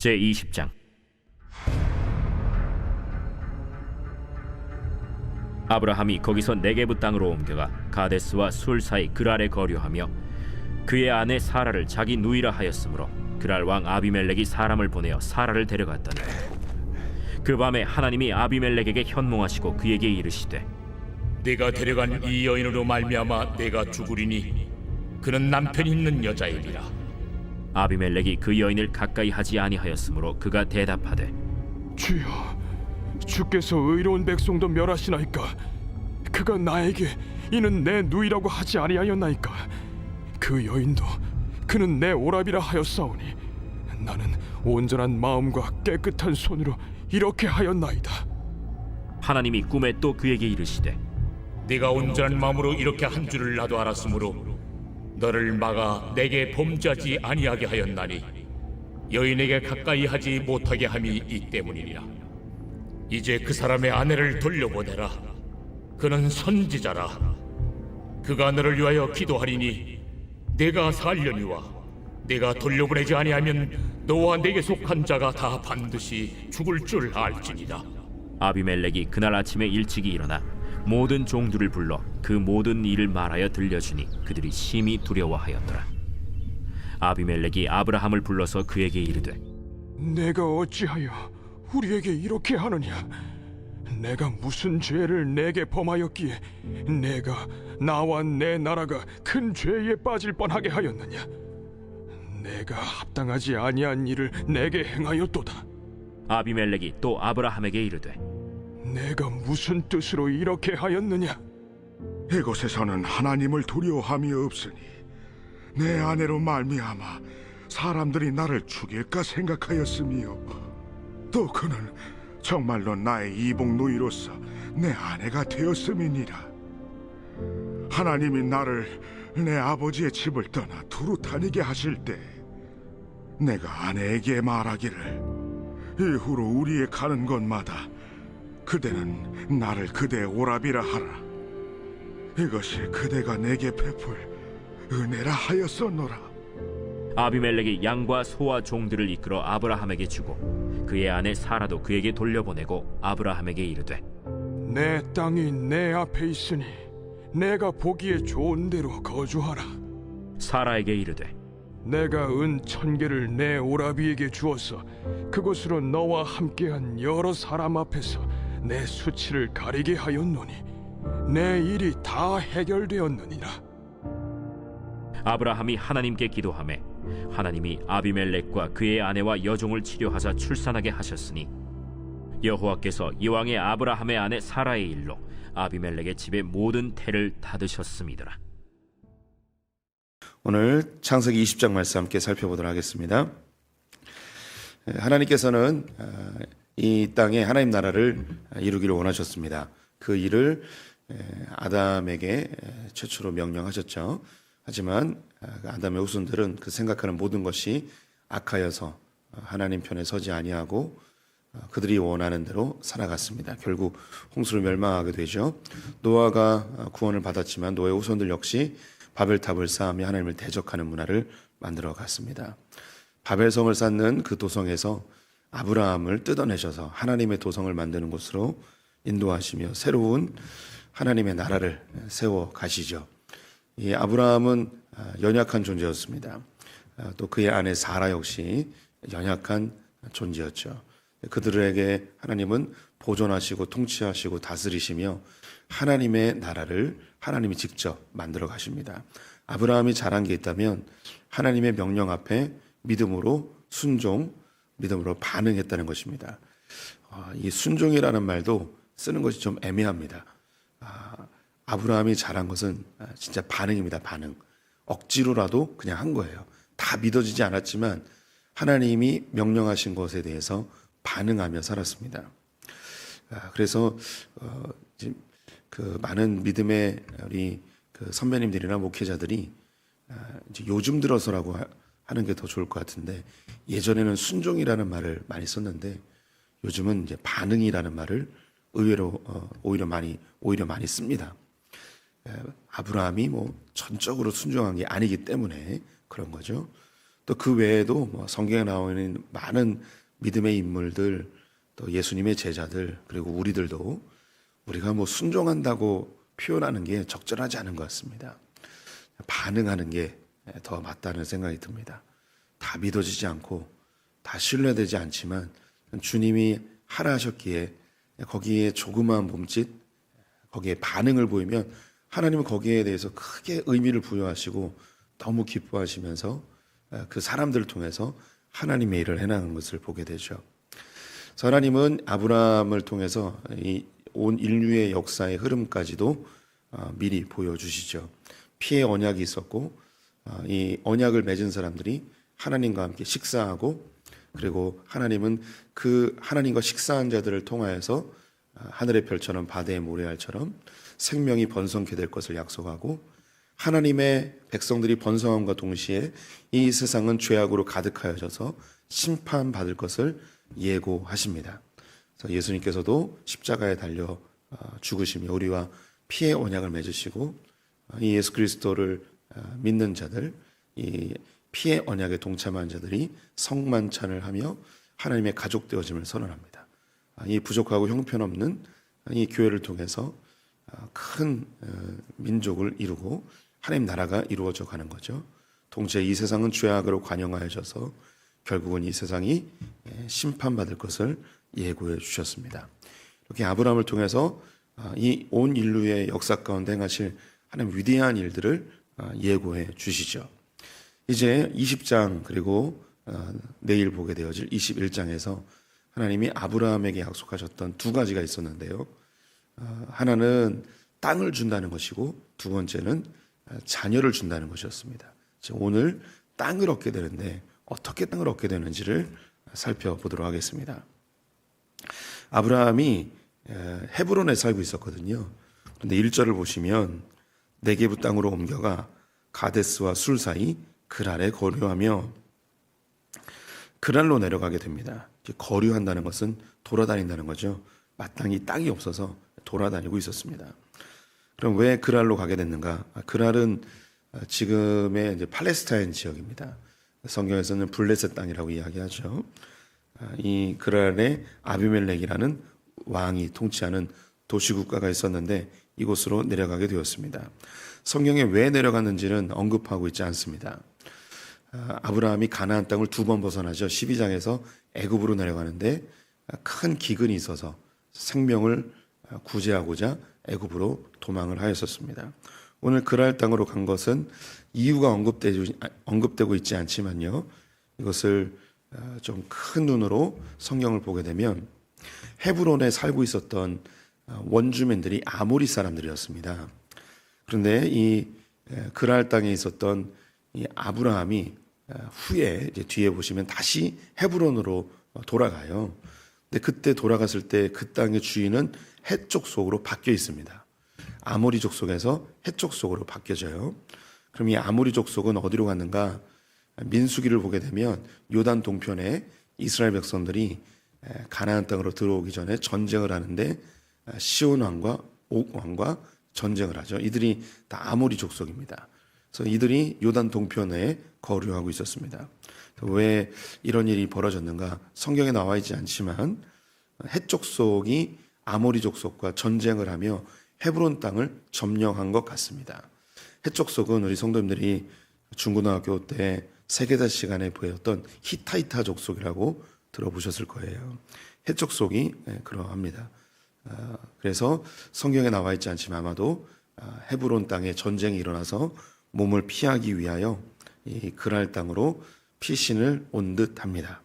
제20장. 아브라함이 거기서 네게부 땅으로 옮겨가 가데스와 술 사이 그랄에 거류하며 그의 아내 사라를 자기 누이라 하였으므로 그랄 왕 아비멜렉이 사람을 보내어 사라를 데려갔더니 그 밤에 하나님이 아비멜렉에게 현몽하시고 그에게 이르시되 네가 데려간 이 여인으로 말미암아 내가 죽으리니 그는 남편 있는 여자이니라. 아비멜렉이 그 여인을 가까이 하지 아니하였으므로 그가 대답하되 주여, 주께서 의로운 백성도 멸하시나이까? 그가 나에게 이는 내 누이라고 하지 아니하였나이까? 그 여인도 그는 내 오라비라 하였사오니 나는 온전한 마음과 깨끗한 손으로 이렇게 하였나이다. 하나님이 꿈에 또 그에게 이르시되 네가 온전한 마음으로 이렇게 한 줄을 나도 알았으므로 너를 막아 내게 범죄하지 아니하게 하였나니 여인에게 가까이 하지 못하게 함이 이 때문이니라. 이제 그 사람의 아내를 돌려보내라. 그는 선지자라. 그가 너를 위하여 기도하리니 내가 살려니와 내가 돌려보내지 아니하면 너와 내게 속한 자가 다 반드시 죽을 줄 알지니라. 아비멜렉이 그날 아침에 일찍이 일어나 모든 종들을 불러 그 모든 일을 말하여 들려주니 그들이 심히 두려워하였더라. 아비멜렉이 아브라함을 불러서 그에게 이르되 내가 어찌하여 우리에게 이렇게 하느냐? 내가 무슨 죄를 내게 범하였기에 내가 나와 내 나라가 큰 죄에 빠질 뻔하게 하였느냐? 내가 합당하지 아니한 일을 내게 행하였도다. 아비멜렉이 또 아브라함에게 이르되 내가 무슨 뜻으로 이렇게 하였느냐? 이곳에서는 하나님을 두려워함이 없으니 내 아내로 말미암아 사람들이 나를 죽일까 생각하였으며 또 그는 정말로 나의 이복 누이로서 내 아내가 되었음이니라. 하나님이 나를 내 아버지의 집을 떠나 두루 다니게 하실 때 내가 아내에게 말하기를 이후로 우리의 가는 곳마다 그대는 나를 그대의 오라비라 하라. 이것이 그대가 내게 베풀 은혜라 하였었노라. 아비멜렉이 양과 소와 종들을 이끌어 아브라함에게 주고 그의 아내 사라도 그에게 돌려보내고 아브라함에게 이르되 내 땅이 내 앞에 있으니 내가 보기에 좋은 대로 거주하라. 사라에게 이르되 내가 은 1000개를 내 오라비에게 주어서 그것으로 너와 함께한 여러 사람 앞에서 내 수치를 가리게 하였노니 내 일이 다 해결되었느니라. 아브라함이 하나님께 기도하매 하나님이 아비멜렉과 그의 아내와 여종을 치료하사 출산하게 하셨으니 여호와께서 이왕의 아브라함의 아내 사라의 일로 아비멜렉의 집의 모든 태를 닫으셨음이더라. 오늘 창세기 20장 말씀 함께 살펴보도록 하겠습니다. 하나님께서는 이 땅에 하나님 나라를 이루기를 원하셨습니다. 그 일을 아담에게 최초로 명령하셨죠. 하지만 아담의 후손들은 그 생각하는 모든 것이 악하여서 하나님 편에 서지 아니하고 그들이 원하는 대로 살아갔습니다. 결국 홍수로 멸망하게 되죠. 노아가 구원을 받았지만 노아의 후손들 역시 바벨탑을 쌓으며 하나님을 대적하는 문화를 만들어 갔습니다. 바벨성을 쌓는 그 도성에서 아브라함을 뜯어내셔서 하나님의 도성을 만드는 곳으로 인도하시며 새로운 하나님의 나라를 세워 가시죠. 이 아브라함은 연약한 존재였습니다. 또 그의 아내 사라 역시 연약한 존재였죠. 그들에게 하나님은 보존하시고 통치하시고 다스리시며 하나님의 나라를 하나님이 직접 만들어 가십니다. 아브라함이 잘한 게 있다면 하나님의 명령 앞에 믿음으로 순종, 믿음으로 반응했다는 것입니다. 이 순종이라는 말도 쓰는 것이 좀 애매합니다. 아브라함이 잘한 것은 진짜 반응입니다. 반응. 억지로라도 그냥 한 거예요. 다 믿어지지 않았지만 하나님이 명령하신 것에 대해서 반응하며 살았습니다. 그래서 그 많은 믿음의 우리 그 선배님들이나 목회자들이 이제 요즘 들어서라고 하는 게 더 좋을 것 같은데 예전에는 순종이라는 말을 많이 썼는데 요즘은 이제 반응이라는 말을 의외로 오히려 많이 씁니다. 아브라함이 뭐 전적으로 순종한 게 아니기 때문에 그런 거죠. 또 그 외에도 뭐 성경에 나와 있는 많은 믿음의 인물들, 또 예수님의 제자들, 그리고 우리들도 우리가 뭐 순종한다고 표현하는 게 적절하지 않은 것 같습니다. 반응하는 게 더 맞다는 생각이 듭니다. 다 믿어지지 않고 다 신뢰되지 않지만 주님이 하라 하셨기에 거기에 조그마한 몸짓, 거기에 반응을 보이면 하나님은 거기에 대해서 크게 의미를 부여하시고 너무 기뻐하시면서 그 사람들을 통해서 하나님의 일을 해나가는 것을 보게 되죠. 그래서 하나님은 아브라함을 통해서 이 온 인류의 역사의 흐름까지도 미리 보여주시죠. 피의 언약이 있었고 이 언약을 맺은 사람들이 하나님과 함께 식사하고, 그리고 하나님은 그 하나님과 식사한 자들을 통하여서 하늘의 별처럼 바다의 모래알처럼 생명이 번성케 될 것을 약속하고, 하나님의 백성들이 번성함과 동시에 이 세상은 죄악으로 가득하여져서 심판받을 것을 예고하십니다. 그래서 예수님께서도 십자가에 달려 죽으시며 우리와 피의 언약을 맺으시고, 이 예수 그리스도를 믿는 자들, 이 피의 언약에 동참한 자들이 성만찬을 하며 하나님의 가족 되어짐을 선언합니다. 이 부족하고 형편없는 이 교회를 통해서 큰 민족을 이루고 하나님 나라가 이루어져 가는 거죠. 동시에 이 세상은 죄악으로 관영하여져서 결국은 이 세상이 심판받을 것을 예고해 주셨습니다. 이렇게 아브라함을 통해서 이 온 인류의 역사 가운데 행하실 하나님 위대한 일들을 예고해 주시죠. 이제 20장 그리고 내일 보게 되어질 21장에서 하나님이 아브라함에게 약속하셨던 두 가지가 있었는데요. 하나는 땅을 준다는 것이고 두 번째는 자녀를 준다는 것이었습니다. 오늘 땅을 얻게 되는데 어떻게 땅을 얻게 되는지를 살펴보도록 하겠습니다. 아브라함이 헤브론에 살고 있었거든요. 그런데 1절을 보시면 네게부 땅으로 옮겨가 가데스와 술 사이 그랄에 거류하며, 그랄로 내려가게 됩니다. 거류한다는 것은 돌아다닌다는 거죠. 마땅히 땅이 없어서 돌아다니고 있었습니다. 그럼 왜 그랄로 가게 됐는가? 그랄은 지금의 이제 팔레스타인 지역입니다. 성경에서는 블레셋 땅이라고 이야기하죠. 이 그랄에 아비멜렉이라는 왕이 통치하는 도시국가가 있었는데 이곳으로 내려가게 되었습니다. 성경에 왜 내려갔는지는 언급하고 있지 않습니다. 아브라함이 가나안 땅을 두 번 벗어나죠. 12장에서 애굽으로 내려가는데 큰 기근이 있어서 생명을 구제하고자 애굽으로 도망을 하였었습니다. 오늘 그랄 땅으로 간 것은 이유가 언급되고 있지 않지만요. 이것을 좀 큰 눈으로 성경을 보게 되면 헤브론에 살고 있었던 원주민들이 아모리 사람들이었습니다. 그런데 이 그랄 땅에 있었던 이 아브라함이 후에 이제 뒤에 보시면 다시 헤브론으로 돌아가요. 근데 그때 돌아갔을 때 그 땅의 주인은 헷 족속으로 바뀌어 있습니다. 아모리 족속에서 헷 족속으로 바뀌어져요. 그럼 이 아모리 족속은 어디로 갔는가? 민수기를 보게 되면 요단 동편에 이스라엘 백성들이 가나안 땅으로 들어오기 전에 전쟁을 하는데 시온 왕과 옥 왕과 전쟁을 하죠. 이들이 다 아모리 족속입니다. 그래서 이들이 요단 동편에 거류하고 있었습니다. 왜 이런 일이 벌어졌는가? 성경에 나와 있지 않지만 헷 족속이 아모리 족속과 전쟁을 하며 헤브론 땅을 점령한 것 같습니다. 헷 족속은 우리 성도님들이 중고등학교 때 세계사 시간에 보였던 히타이타 족속이라고 들어보셨을 거예요. 헷 족속이 그러합니다. 그래서 성경에 나와 있지 않지만 아마도 헤브론 땅에 전쟁이 일어나서 몸을 피하기 위하여 이 그랄 땅으로 피신을 온 듯합니다.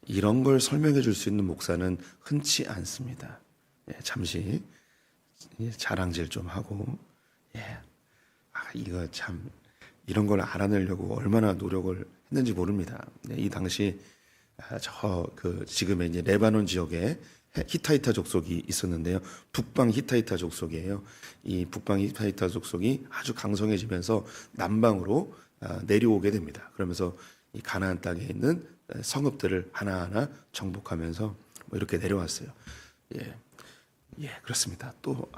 이런 걸 설명해 줄 수 있는 목사는 흔치 않습니다. 잠시 자랑질 좀 하고, 이거 참 이런 걸 알아내려고 얼마나 노력을 했는지 모릅니다. 이 당시 지금의 이제 레바논 지역에 히타이타 족속이 있었는데요. 북방 히타이타 족속이에요. 이 북방 히타이타 족속이 아주 강성해지면서 남방으로 내려오게 됩니다. 그러면서 이 가나안 땅에 있는 성읍들을 하나하나 정복하면서 뭐 이렇게 내려왔어요. 그렇습니다. 또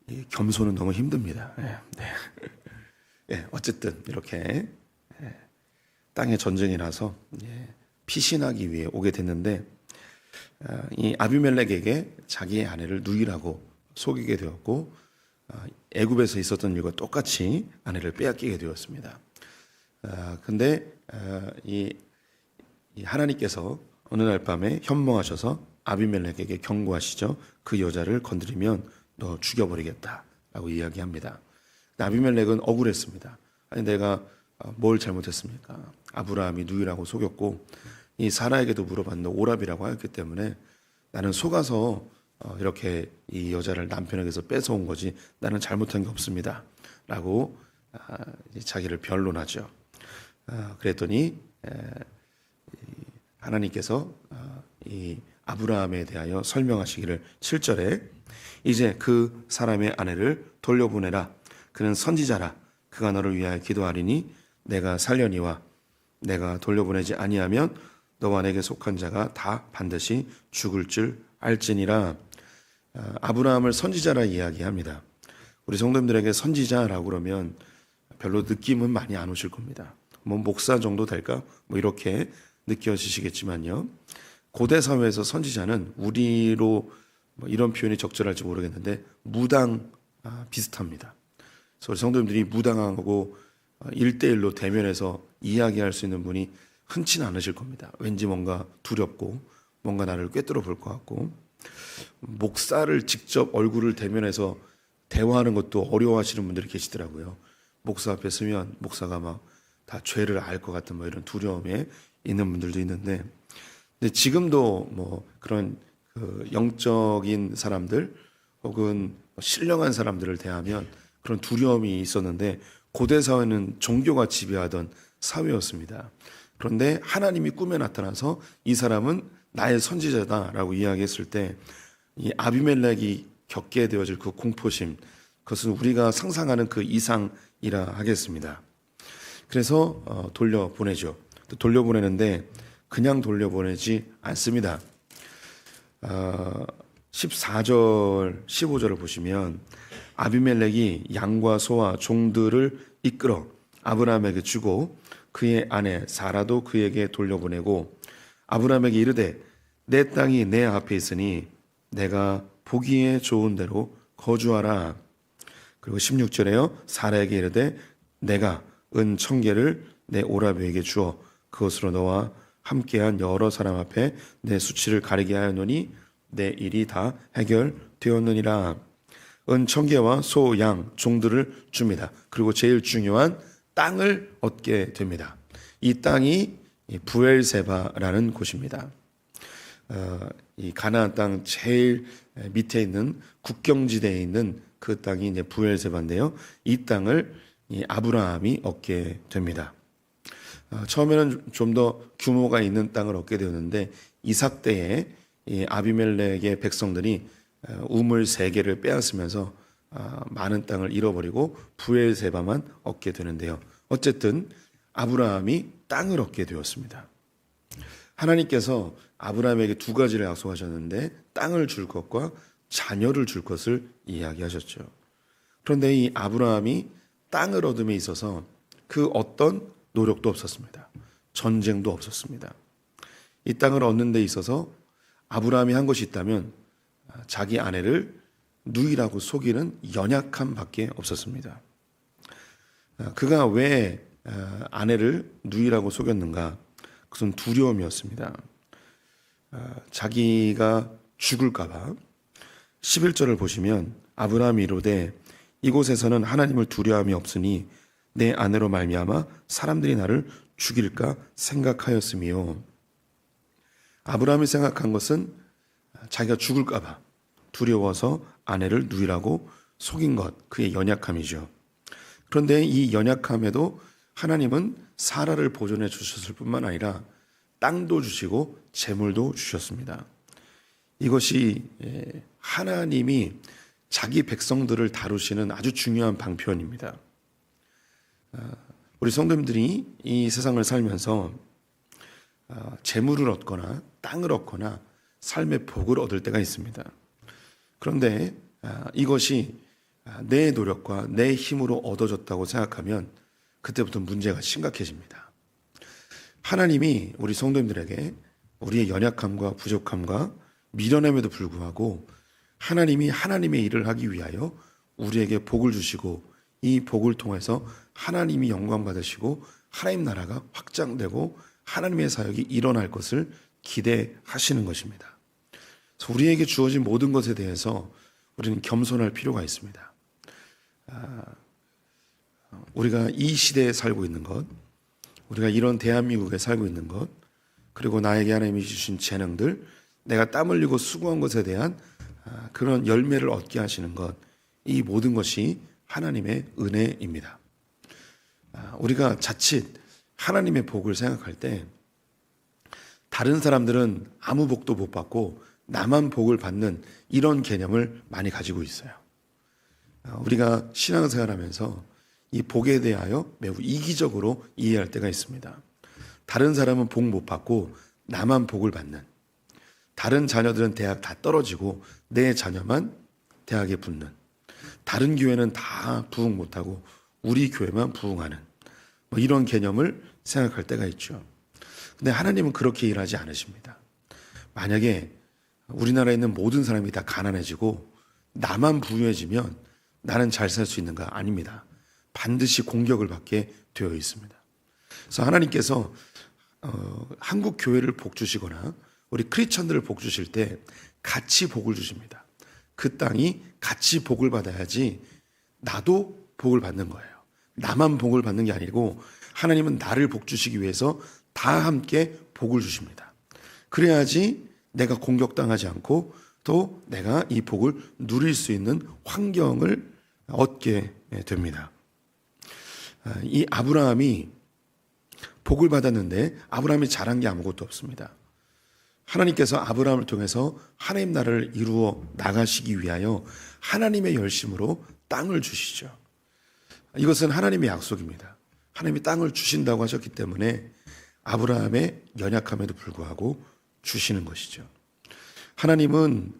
이 겸손은 너무 힘듭니다. 어쨌든 이렇게 땅에 전쟁이 나서 피신하기 위해 오게 됐는데 이 아비멜렉에게 자기의 아내를 누이라고 속이게 되었고 애굽에서 있었던 일과 똑같이 아내를 빼앗기게 되었습니다. 근데 이 하나님께서 어느 날 밤에 현몽하셔서 아비멜렉에게 경고하시죠. 그 여자를 건드리면 너 죽여버리겠다라고 이야기합니다. 아비멜렉은 억울했습니다. 아니 내가 뭘 잘못했습니까? 아브라함이 누이라고 속였고 이 사라에게도 물어봤는데 오랍이라고 하였기 때문에 나는 속아서 이렇게 이 여자를 남편에게서 뺏어온 거지 나는 잘못한 게 없습니다 라고 자기를 변론하죠. 그랬더니 하나님께서 이 아브라함에 대하여 설명하시기를 7절에 이제 그 사람의 아내를 돌려보내라. 그는 선지자라. 그가 너를 위하여 기도하리니 내가 살려니와 내가 돌려보내지 아니하면 너와 내게 속한 자가 다 반드시 죽을 줄 알지니라. 아브라함을 선지자라 이야기합니다. 우리 성도님들에게 선지자라고 그러면 별로 느낌은 많이 안 오실 겁니다. 뭐 목사 정도 될까? 뭐 이렇게 느껴지시겠지만요. 고대 사회에서 선지자는 우리로 뭐 이런 표현이 적절할지 모르겠는데 무당 비슷합니다. 그래서 우리 성도님들이 무당하고 1대1로 대면해서 이야기할 수 있는 분이 흔치는 않으실 겁니다. 왠지 뭔가 두렵고 뭔가 나를 꿰뚫어 볼 것 같고 목사를 직접 얼굴을 대면해서 대화하는 것도 어려워하시는 분들이 계시더라고요. 목사 앞에 서면 목사가 막 다 죄를 알 것 같은 뭐 이런 두려움에 있는 분들도 있는데 근데 지금도 뭐 그런 그 영적인 사람들 혹은 신령한 사람들을 대하면 그런 두려움이 있었는데 고대 사회는 종교가 지배하던 사회였습니다. 그런데 하나님이 꿈에 나타나서 이 사람은 나의 선지자다라고 이야기했을 때 이 아비멜렉이 겪게 되어질 그 공포심 그것은 우리가 상상하는 그 이상이라 하겠습니다. 그래서 돌려보내죠. 돌려보내는데 그냥 돌려보내지 않습니다. 14절, 15절을 보시면 아비멜렉이 양과 소와 종들을 이끌어 아브라함에게 주고 그의 아내 사라도 그에게 돌려보내고 아브라함에게 이르되 내 땅이 내 앞에 있으니 내가 보기에 좋은 대로 거주하라. 그리고 16절에요. 사라에게 이르되 내가 은 1000개를 내 오라비에게 주어 그것으로 너와 함께한 여러 사람 앞에 내 수치를 가리게 하였노니 내 일이 다 해결되었느니라. 은 1000개와 소, 양, 종들을 줍니다. 그리고 제일 중요한 땅을 얻게 됩니다. 이 땅이 부엘세바라는 곳입니다. 이 가나안 땅 제일 밑에 있는 국경지대에 있는 그 땅이 이제 부엘세바인데요. 이 땅을 이 아브라함이 얻게 됩니다. 처음에는 좀 더 규모가 있는 땅을 얻게 되었는데 이삭 때에 이 아비멜렉의 백성들이 우물 3개를 빼앗으면서 많은 땅을 잃어버리고 부엘세바만 얻게 되는데요. 어쨌든 아브라함이 땅을 얻게 되었습니다. 하나님께서 아브라함에게 2가지를 약속하셨는데 땅을 줄 것과 자녀를 줄 것을 이야기하셨죠. 그런데 이 아브라함이 땅을 얻음에 있어서 그 어떤 노력도 없었습니다. 전쟁도 없었습니다. 이 땅을 얻는 데 있어서 아브라함이 한 것이 있다면 자기 아내를 누이라고 속이는 연약함밖에 없었습니다. 그가 왜 아내를 누이라고 속였는가? 그것은 두려움이었습니다. 자기가 죽을까 봐 11절을 보시면 아브라함이 이르되 이곳에서는 하나님을 두려움이 없으니 내 아내로 말미암아 사람들이 나를 죽일까 생각하였으며 아브라함이 생각한 것은 자기가 죽을까 봐 두려워서 아내를 누이라고 속인 것, 그의 연약함이죠. 그런데 이 연약함에도 하나님은 사라를 보존해 주셨을 뿐만 아니라 땅도 주시고 재물도 주셨습니다. 이것이 하나님이 자기 백성들을 다루시는 아주 중요한 방편입니다. 우리 성도님들이 이 세상을 살면서 재물을 얻거나 땅을 얻거나 삶의 복을 얻을 때가 있습니다. 그런데 이것이 내 노력과 내 힘으로 얻어졌다고 생각하면 그때부터 문제가 심각해집니다. 하나님이 우리 성도님들에게 우리의 연약함과 부족함과 미련함에도 불구하고 하나님이 하나님의 일을 하기 위하여 우리에게 복을 주시고 이 복을 통해서 하나님이 영광 받으시고 하나님 나라가 확장되고 하나님의 사역이 일어날 것을 기대하시는 것입니다. 그래서 우리에게 주어진 모든 것에 대해서 우리는 겸손할 필요가 있습니다. 우리가 이 시대에 살고 있는 것, 우리가 이런 대한민국에 살고 있는 것, 그리고 나에게 하나님이 주신 재능들, 내가 땀 흘리고 수고한 것에 대한 그런 열매를 얻게 하시는 것, 이 모든 것이 하나님의 은혜입니다. 우리가 자칫 하나님의 복을 생각할 때 다른 사람들은 아무 복도 못 받고 나만 복을 받는 이런 개념을 많이 가지고 있어요. 우리가 신앙생활하면서 이 복에 대하여 매우 이기적으로 이해할 때가 있습니다. 다른 사람은 복 못 받고 나만 복을 받는, 다른 자녀들은 대학 다 떨어지고 내 자녀만 대학에 붙는, 다른 교회는 다 부흥 못하고 우리 교회만 부흥하는, 이런 개념을 생각할 때가 있죠. 근데 하나님은 그렇게 일하지 않으십니다. 만약에 우리나라에 있는 모든 사람이 다 가난해지고 나만 부유해지면 나는 잘 살 수 있는가? 아닙니다. 반드시 공격을 받게 되어 있습니다. 그래서 하나님께서 한국 교회를 복 주시거나 우리 크리스천들을 복 주실 때 같이 복을 주십니다. 그 땅이 같이 복을 받아야지 나도 복을 받는 거예요. 나만 복을 받는 게 아니고 하나님은 나를 복 주시기 위해서 다 함께 복을 주십니다. 그래야지 내가 공격당하지 않고 또 내가 이 복을 누릴 수 있는 환경을 얻게 됩니다. 이 아브라함이 복을 받았는데 아브라함이 잘한 게 아무것도 없습니다. 하나님께서 아브라함을 통해서 하나님 나라를 이루어 나가시기 위하여 하나님의 열심으로 땅을 주시죠. 이것은 하나님의 약속입니다. 하나님이 땅을 주신다고 하셨기 때문에 아브라함의 연약함에도 불구하고 주시는 것이죠. 하나님은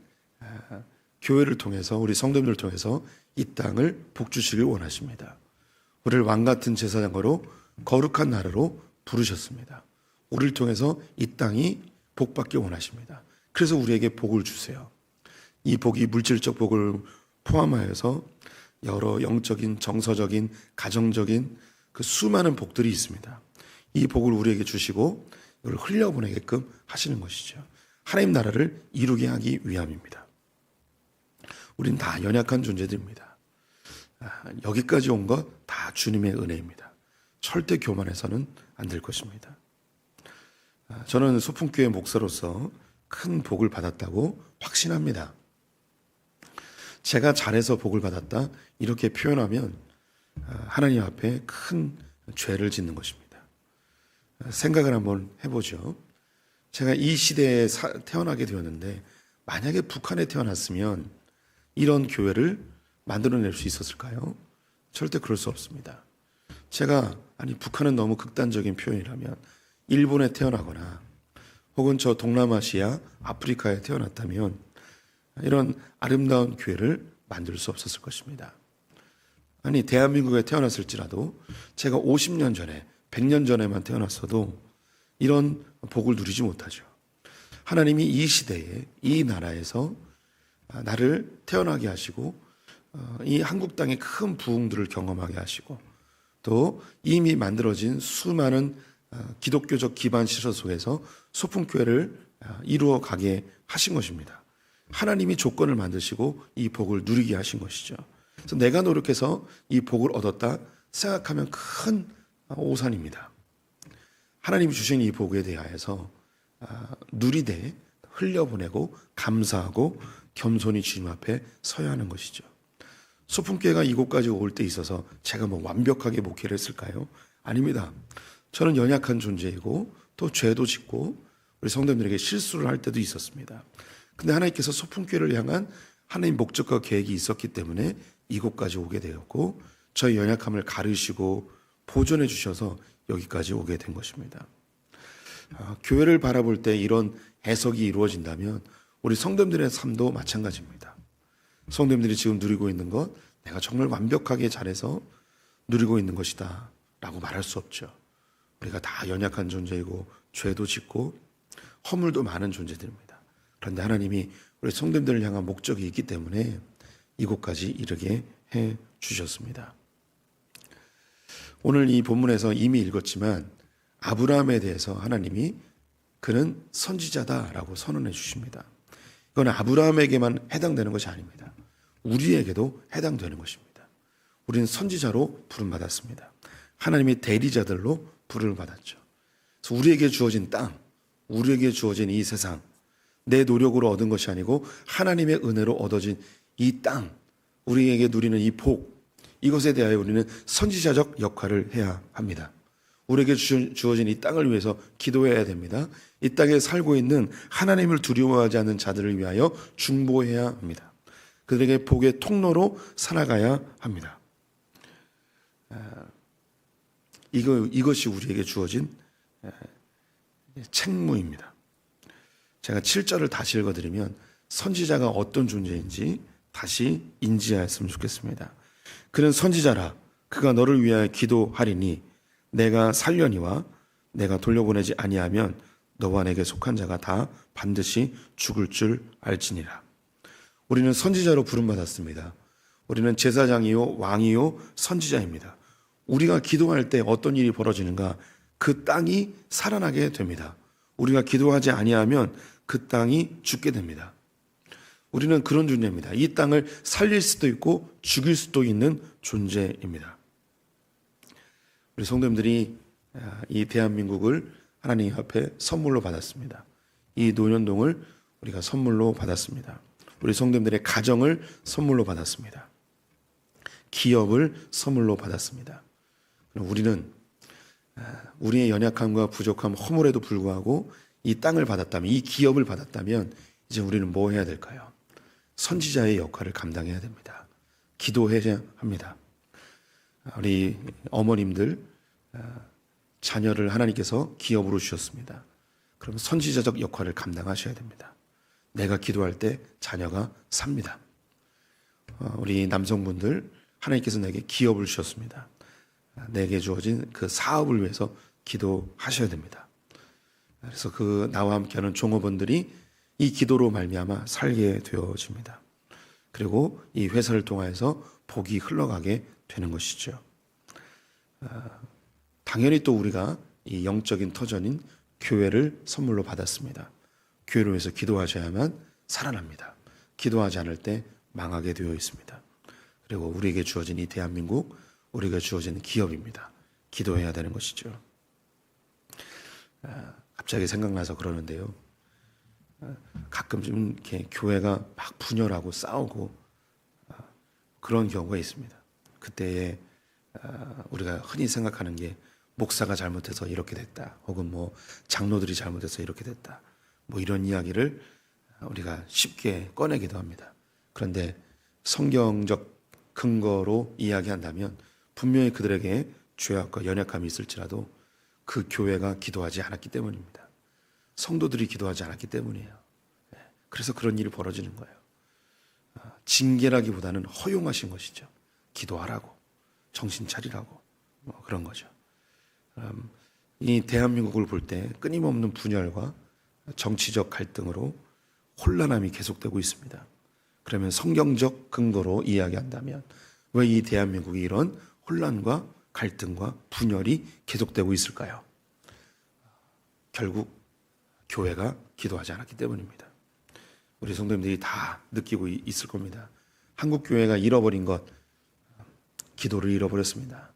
교회를 통해서 우리 성도님들을 통해서 이 땅을 복 주시길 원하십니다. 우리를 왕 같은 제사장으로 거룩한 나라로 부르셨습니다. 우리를 통해서 이 땅이 복받기 원하십니다. 그래서 우리에게 복을 주세요. 이 복이 물질적 복을 포함하여서 여러 영적인, 정서적인, 가정적인 그 수많은 복들이 있습니다. 이 복을 우리에게 주시고 이걸 흘려보내게끔 하시는 것이죠. 하나님 나라를 이루게 하기 위함입니다. 우린 다 연약한 존재들입니다. 여기까지 온 것 다 주님의 은혜입니다. 절대 교만해서는 안 될 것입니다. 저는 소풍교회 목사로서 큰 복을 받았다고 확신합니다. 제가 잘해서 복을 받았다 이렇게 표현하면 하나님 앞에 큰 죄를 짓는 것입니다. 생각을 한번 해보죠. 제가 이 시대에 태어나게 되었는데 만약에 북한에 태어났으면 이런 교회를 만들어낼 수 있었을까요? 절대 그럴 수 없습니다. 북한은 너무 극단적인 표현이라면 일본에 태어나거나 혹은 저 동남아시아, 아프리카에 태어났다면 이런 아름다운 교회를 만들 수 없었을 것입니다. 대한민국에 태어났을지라도 제가 50년 전에, 100년 전에만 태어났어도 이런 복을 누리지 못하죠. 하나님이 이 시대에, 이 나라에서 나를 태어나게 하시고 이 한국 땅의 큰 부흥들을 경험하게 하시고 또 이미 만들어진 수많은 기독교적 기반 시설 속에서 소풍교회를 이루어 가게 하신 것입니다. 하나님이 조건을 만드시고 이 복을 누리게 하신 것이죠. 그래서 내가 노력해서 이 복을 얻었다 생각하면 큰 오산입니다. 하나님이 주신 이 복에 대하여서 누리되 흘려보내고 감사하고 겸손히 주님 앞에 서야 하는 것이죠. 소풍교회가 이곳까지 올 때 있어서 제가 완벽하게 목회를 했을까요? 아닙니다. 저는 연약한 존재이고 또 죄도 짓고 우리 성도님들에게 실수를 할 때도 있었습니다. 근데 하나님께서 소풍교회를 향한 하나님 목적과 계획이 있었기 때문에 이곳까지 오게 되었고 저의 연약함을 가르시고 보존해 주셔서 여기까지 오게 된 것입니다. 교회를 바라볼 때 이런 해석이 이루어진다면 우리 성도님들의 삶도 마찬가지입니다. 성도님들이 지금 누리고 있는 것 내가 정말 완벽하게 잘해서 누리고 있는 것이다 라고 말할 수 없죠. 우리가 다 연약한 존재이고 죄도 짓고 허물도 많은 존재들입니다. 그런데 하나님이 우리 성도님들을 향한 목적이 있기 때문에 이곳까지 이르게 해 주셨습니다. 오늘 이 본문에서 이미 읽었지만 아브라함에 대해서 하나님이 그는 선지자다라고 선언해 주십니다. 이건 아브라함에게만 해당되는 것이 아닙니다. 우리에게도 해당되는 것입니다. 우리는 선지자로 부름받았습니다. 하나님의 대리자들로 부름을 받았죠. 그래서 우리에게 주어진 땅, 우리에게 주어진 이 세상, 내 노력으로 얻은 것이 아니고 하나님의 은혜로 얻어진 이 땅, 우리에게 누리는 이 복, 이것에 대하여 우리는 선지자적 역할을 해야 합니다. 우리에게 주어진 이 땅을 위해서 기도해야 됩니다. 이 땅에 살고 있는 하나님을 두려워하지 않는 자들을 위하여 중보해야 합니다. 그들에게 복의 통로로 살아가야 합니다. 이것이 우리에게 주어진 책무입니다. 제가 7절을 다시 읽어드리면 선지자가 어떤 존재인지 다시 인지하였으면 좋겠습니다. 그는 선지자라. 그가 너를 위하여 기도하리니 내가 살려니와 내가 돌려보내지 아니하면 너와 내게 속한 자가 다 반드시 죽을 줄 알지니라. 우리는 선지자로 부름받았습니다. 우리는 제사장이요 왕이요 선지자입니다. 우리가 기도할 때 어떤 일이 벌어지는가? 그 땅이 살아나게 됩니다. 우리가 기도하지 아니하면 그 땅이 죽게 됩니다. 우리는 그런 존재입니다. 이 땅을 살릴 수도 있고 죽일 수도 있는 존재입니다. 우리 성도님들이 이 대한민국을 하나님 앞에 선물로 받았습니다. 이 노년동을 우리가 선물로 받았습니다. 우리 성도님들의 가정을 선물로 받았습니다. 기업을 선물로 받았습니다. 우리는 우리의 연약함과 부족함, 허물에도 불구하고 이 땅을 받았다면, 이 기업을 받았다면 이제 우리는 뭐 해야 될까요? 선지자의 역할을 감당해야 됩니다. 기도해야 합니다. 우리 어머님들 자녀를 하나님께서 기업으로 주셨습니다. 그럼 선지자적 역할을 감당하셔야 됩니다. 내가 기도할 때 자녀가 삽니다. 우리 남성분들 하나님께서 내게 기업을 주셨습니다. 내게 주어진 그 사업을 위해서 기도하셔야 됩니다. 그래서 그 나와 함께하는 종업원들이 이 기도로 말미암아 살게 되어집니다. 그리고 이 회사를 통하여서 복이 흘러가게 되는 것이죠. 당연히 또 우리가 이 영적인 터전인 교회를 선물로 받았습니다. 교회를 위해서 기도하셔야만 살아납니다. 기도하지 않을 때 망하게 되어 있습니다. 그리고 우리에게 주어진 이 대한민국, 우리에게 주어진 기업입니다. 기도해야 되는 것이죠. 갑자기 생각나서 그러는데요. 가끔 좀 이렇게 교회가 막 분열하고 싸우고 그런 경우가 있습니다. 그때에 우리가 흔히 생각하는 게 목사가 잘못해서 이렇게 됐다, 혹은 뭐 장로들이 잘못해서 이렇게 됐다, 뭐 이런 이야기를 우리가 쉽게 꺼내기도 합니다. 그런데 성경적 근거로 이야기한다면 분명히 그들에게 죄악과 연약함이 있을지라도 그 교회가 기도하지 않았기 때문입니다. 성도들이 기도하지 않았기 때문이에요. 그래서 그런 일이 벌어지는 거예요. 징계라기보다는 허용하신 것이죠. 기도하라고, 정신 차리라고, 뭐 그런 거죠. 이 대한민국을 볼 때 끊임없는 분열과 정치적 갈등으로 혼란함이 계속되고 있습니다. 그러면 성경적 근거로 이야기한다면 왜 이 대한민국이 이런 혼란과 갈등과 분열이 계속되고 있을까요? 결국 교회가 기도하지 않았기 때문입니다. 우리 성도님들이 다 느끼고 있을 겁니다. 한국 교회가 잃어버린 것, 기도를 잃어버렸습니다.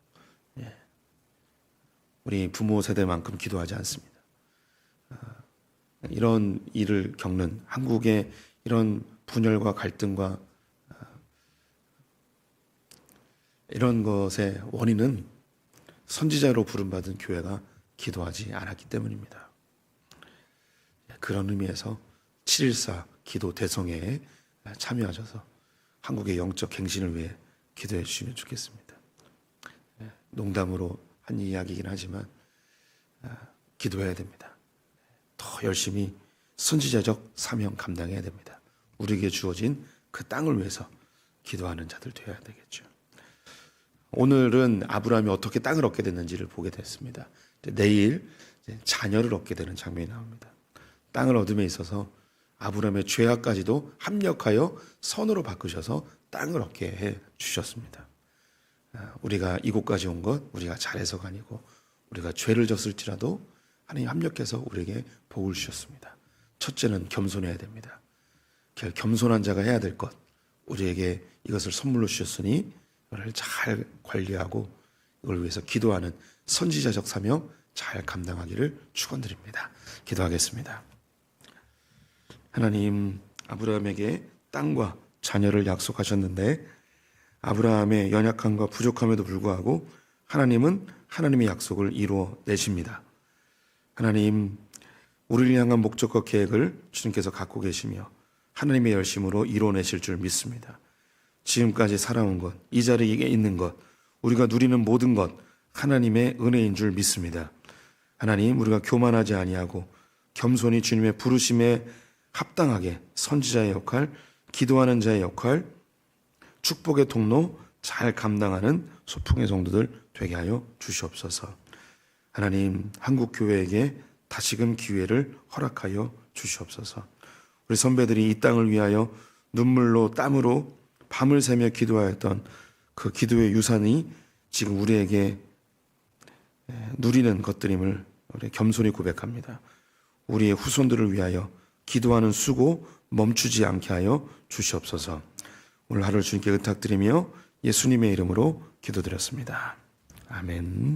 우리 부모 세대만큼 기도하지 않습니다. 이런 일을 겪는 한국의 이런 분열과 갈등과 이런 것의 원인은 선지자로 부름받은 교회가 기도하지 않았기 때문입니다. 그런 의미에서 7.14 기도 대성회에 참여하셔서 한국의 영적 갱신을 위해 기도해 주시면 좋겠습니다. 농담으로 한 이야기이긴 하지만 기도해야 됩니다. 더 열심히 선지자적 사명 감당해야 됩니다. 우리에게 주어진 그 땅을 위해서 기도하는 자들 되어야 되겠죠. 오늘은 아브라함이 어떻게 땅을 얻게 됐는지를 보게 됐습니다. 내일 자녀를 얻게 되는 장면이 나옵니다. 땅을 얻음에 있어서 아브라함의 죄악까지도 합력하여 선으로 바꾸셔서 땅을 얻게 해 주셨습니다. 우리가 이곳까지 온 것 우리가 잘해서가 아니고 우리가 죄를 졌을지라도 하나님 합력해서 우리에게 복을 주셨습니다. 첫째는 겸손해야 됩니다. 겸손한 자가 해야 될 것, 우리에게 이것을 선물로 주셨으니 이걸 잘 관리하고 이걸 위해서 기도하는 선지자적 사명 잘 감당하기를 축원드립니다. 기도하겠습니다. 하나님, 아브라함에게 땅과 자녀를 약속하셨는데 아브라함의 연약함과 부족함에도 불구하고 하나님은 하나님의 약속을 이루어 내십니다. 하나님, 우리를 향한 목적과 계획을 주님께서 갖고 계시며 하나님의 열심으로 이루어내실 줄 믿습니다. 지금까지 살아온 것, 이 자리에 있는 것, 우리가 누리는 모든 것 하나님의 은혜인 줄 믿습니다. 하나님, 우리가 교만하지 아니하고 겸손히 주님의 부르심에 합당하게 선지자의 역할, 기도하는 자의 역할, 축복의 통로 잘 감당하는 소풍의 성도들 되게 하여 주시옵소서. 하나님, 한국교회에게 다시금 기회를 허락하여 주시옵소서. 우리 선배들이 이 땅을 위하여 눈물로 땀으로 밤을 새며 기도하였던 그 기도의 유산이 지금 우리에게 누리는 것들임을 우리 겸손히 고백합니다. 우리의 후손들을 위하여 기도하는 수고 멈추지 않게 하여 주시옵소서. 오늘 하루를 주님께 의탁드리며 예수님의 이름으로 기도드렸습니다. 아멘.